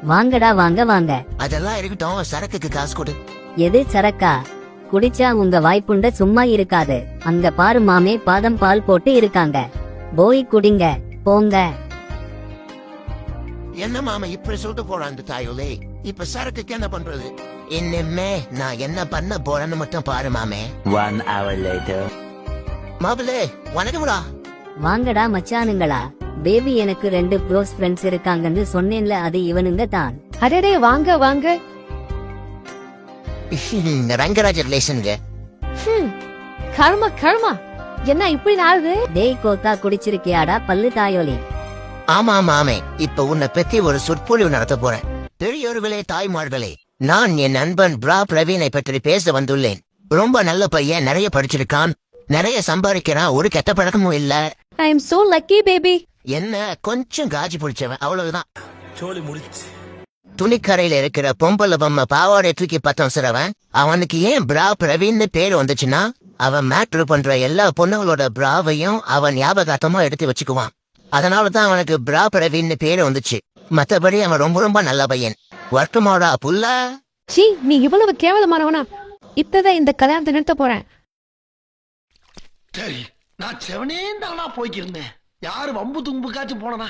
வாங்கடா வாங்க வாங்க. அதெல்லாம் இருக்கட்டும், சரக்குக்கு காசு கொடு. எது சரக்கா? குடிச்சா உங்க வாய்ப்புண்ட சும்மா இருக்காது. அங்க பாரு மாமே, பாதம் பால் போட்டு இருக்காங்க. போய் குடிங்க போங்க. என்ன மாமா இப்படி சொல்லிட்டு போறான் அந்த தாயுலே? இப்ப சரக்குக்கு என்ன பண்றது? இனிமே நான் என்ன பண்ண போறேன்னு மட்டும் பாரு மாமே. 1 hour later. மாப்பிளே வணக்கம்டா. வாங்கடா மச்சானுங்களா. பேபி, எனக்கு 2 க்ளோஸ் ஃப்ரெண்ட்ஸ் இருக்காங்கன்னு சொன்னேன்ல, அது இவனுங்க தான். அடடே வாங்க வாங்க. ரங்கராஜ ரிலேஷனுங்க. கர்மா கர்மா, என்ன இப்படி நாளுது? டேய் கோத்தா, குடிச்சிருக்கியாடா பல்லு தாயோலி? ஆமா மாமே, இப்ப உன்னை பத்தி ஒரு சொற்பொழிவு நடத்த போறேன். பெரியோர்களே, தாய்மார்களே, நான் என் நண்பன் பிரா பிரவீனை பற்றி பேச வந்துள்ளேன். ரொம்ப நல்ல பையன், நிறைய படிச்சிருக்கான், நிறைய சம்பாதிக்கிறான், ஒரு கெட்ட பழக்கமும் இல்ல. ஐ அம் சோ லக்கி பேபி. என்ன கொஞ்சம் காஜி பிடிச்சவன், அவ்வளவுதான். சோலி முடிச்சு. துணிக்கரையில இருக்கிற பொம்பளை பொம்மை பாவாடை தூக்கி பத்தம் சிறவன். அவனுக்கு ஏன் பிரா பிரவீன்னு பேரு வந்துச்சுன்னா, அவன் மேட்ரு பண்ற எல்லா பொண்ணுங்களோட பிராவையும் அவன் ஞாபகார்த்தமா எடுத்து வச்சுக்குவான். அதனாலதான் அவனுக்கு பிரா பிரவீன்னு பேரு வந்துச்சு. மத்தபடி அவன் ரொம்ப ரொம்ப நல்ல பையன். வருத்தமாடா புல்ல. சீ, நீ இவ்வளவு கேவலமானவனா? இப்பதான் இந்த கல்யாணத்தை நிறுத்த போறேன். சரி, நான் செவனே தானா போய்க்கிருந்தேன். யாரு வம்பு தும்புக்காச்சும் போனனா?